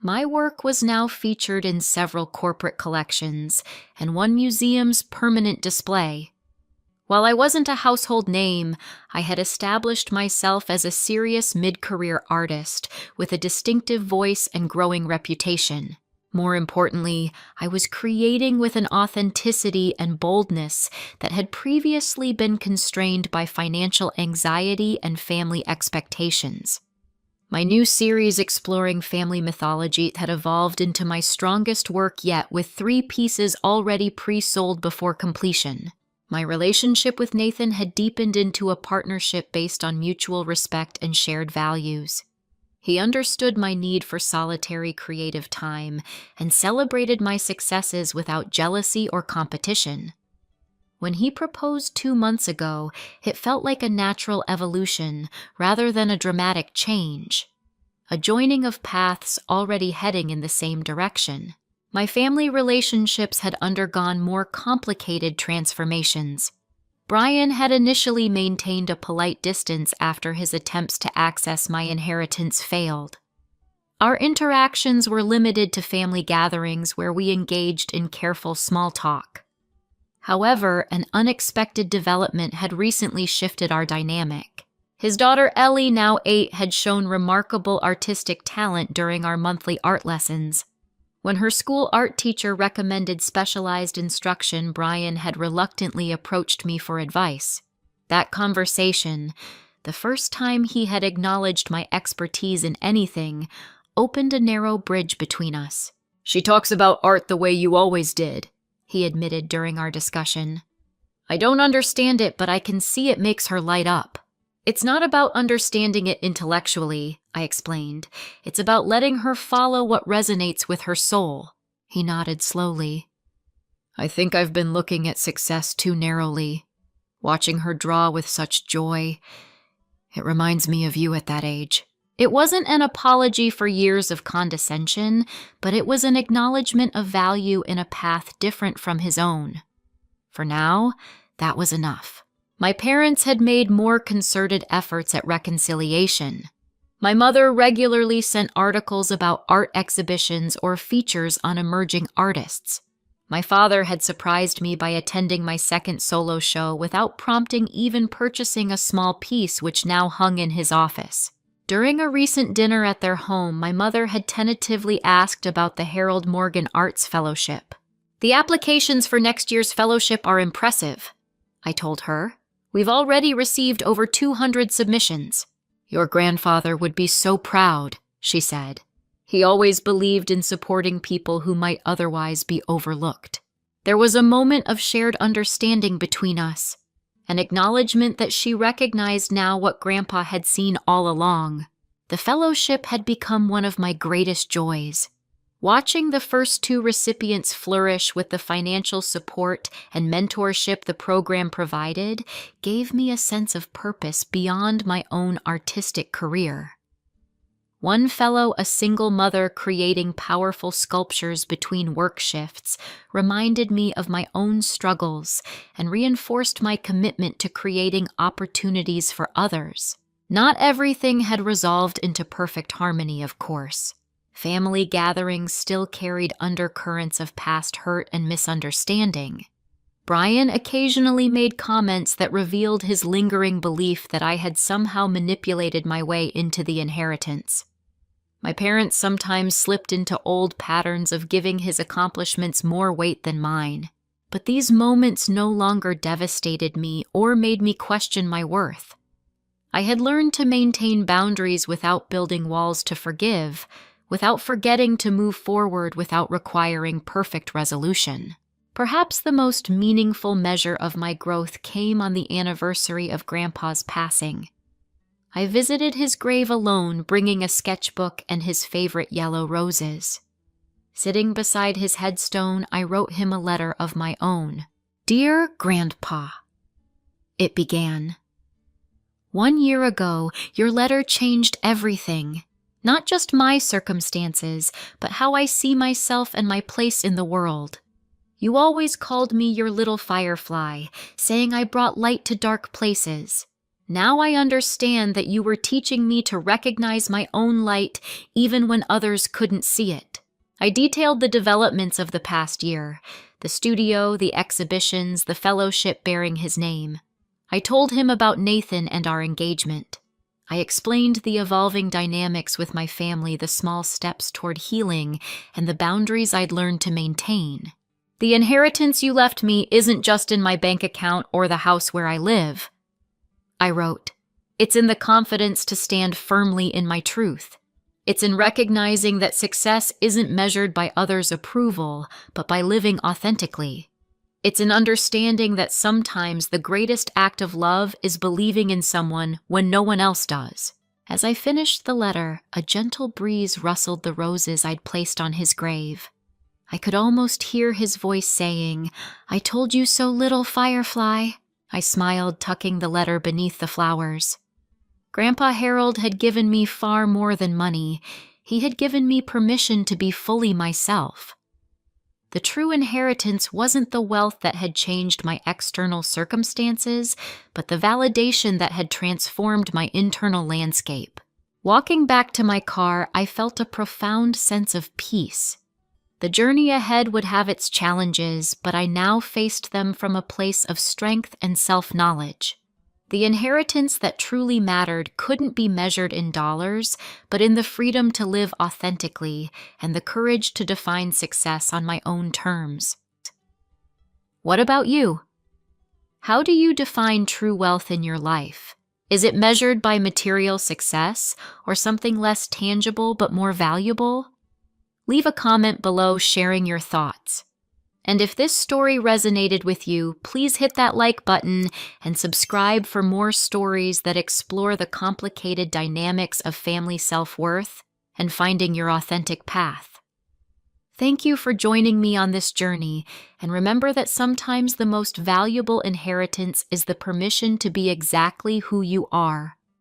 Speaker 1: My work was now featured in several corporate collections and one museum's permanent display. While I wasn't a household name, I had established myself as a serious mid-career artist with a distinctive voice and growing reputation. More importantly, I was creating with an authenticity and boldness that had previously been constrained by financial anxiety and family expectations. My new series exploring family mythology had evolved into my strongest work yet, with 3 pieces already pre-sold before completion. My relationship with Nathan had deepened into a partnership based on mutual respect and shared values. He understood my need for solitary creative time and celebrated my successes without jealousy or competition. When he proposed 2 months ago, it felt like a natural evolution rather than a dramatic change, a joining of paths already heading in the same direction. My family relationships had undergone more complicated transformations. Brian had initially maintained a polite distance after his attempts to access my inheritance failed. Our interactions were limited to family gatherings where we engaged in careful small talk. However, an unexpected development had recently shifted our dynamic. His daughter Ellie, now 8, had shown remarkable artistic talent during our monthly art lessons. When her school art teacher recommended specialized instruction, Brian had reluctantly approached me for advice. That conversation, the first time he had acknowledged my expertise in anything, opened a narrow bridge between us.
Speaker 2: "She talks about art the way you always did," he admitted during our discussion.
Speaker 1: "I don't understand it, but I can see it makes her light up." "It's not about understanding it intellectually," I explained. "It's about letting her follow what resonates with her soul." He nodded slowly.
Speaker 2: "I think I've been looking at success too narrowly. Watching her draw with such joy, it reminds me of you at that age."
Speaker 1: It wasn't an apology for years of condescension, but it was an acknowledgement of value in a path different from his own. For now, that was enough. My parents had made more concerted efforts at reconciliation. My mother regularly sent articles about art exhibitions or features on emerging artists. My father had surprised me by attending my second solo show without prompting, even purchasing a small piece which now hung in his office. During a recent dinner at their home, my mother had tentatively asked about the Harold Morgan Arts Fellowship. "The applications for next year's fellowship are impressive," I told her. "We've already received over 200 submissions."
Speaker 2: "Your grandfather would be so proud," she said. "He always believed in supporting people who might otherwise be overlooked."
Speaker 1: There was a moment of shared understanding between us, an acknowledgement that she recognized now what Grandpa had seen all along. The fellowship had become one of my greatest joys. Watching the first 2 recipients flourish with the financial support and mentorship the program provided gave me a sense of purpose beyond my own artistic career. One fellow, a single mother creating powerful sculptures between work shifts, reminded me of my own struggles and reinforced my commitment to creating opportunities for others. Not everything had resolved into perfect harmony, of course. Family gatherings still carried undercurrents of past hurt and misunderstanding. Brian occasionally made comments that revealed his lingering belief that I had somehow manipulated my way into the inheritance. My parents sometimes slipped into old patterns of giving his accomplishments more weight than mine. But these moments no longer devastated me or made me question my worth. I had learned to maintain boundaries without building walls to forgive, without forgetting to move forward without requiring perfect resolution. Perhaps the most meaningful measure of my growth came on the anniversary of Grandpa's passing. I visited his grave alone, bringing a sketchbook and his favorite yellow roses. Sitting beside his headstone, I wrote him a letter of my own. "Dear Grandpa," it began. 1 year ago, your letter changed everything. Not just my circumstances, but how I see myself and my place in the world. You always called me your little firefly, saying I brought light to dark places. Now I understand that you were teaching me to recognize my own light even when others couldn't see it. I detailed the developments of the past year, the studio, the exhibitions, the fellowship bearing his name. I told him about Nathan and our engagement. I explained the evolving dynamics with my family, the small steps toward healing, and the boundaries I'd learned to maintain. The inheritance you left me isn't just in my bank account or the house where I live. I wrote, it's in the confidence to stand firmly in my truth. It's in recognizing that success isn't measured by others' approval, but by living authentically. It's an understanding that sometimes the greatest act of love is believing in someone when no one else does. As I finished the letter, a gentle breeze rustled the roses I'd placed on his grave. I could almost hear his voice saying, I told you so, little firefly. I smiled, tucking the letter beneath the flowers. Grandpa Harold had given me far more than money. He had given me permission to be fully myself. The true inheritance wasn't the wealth that had changed my external circumstances, but the validation that had transformed my internal landscape. Walking back to my car, I felt a profound sense of peace. The journey ahead would have its challenges, but I now faced them from a place of strength and self-knowledge. The inheritance that truly mattered couldn't be measured in dollars, but in the freedom to live authentically and the courage to define success on my own terms. What about you? How do you define true wealth in your life? Is it measured by material success or something less tangible but more valuable? Leave a comment below sharing your thoughts. And if this story resonated with you, please hit that like button and subscribe for more stories that explore the complicated dynamics of family self-worth and finding your authentic path. Thank you for joining me on this journey, and remember that sometimes the most valuable inheritance is the permission to be exactly who you are.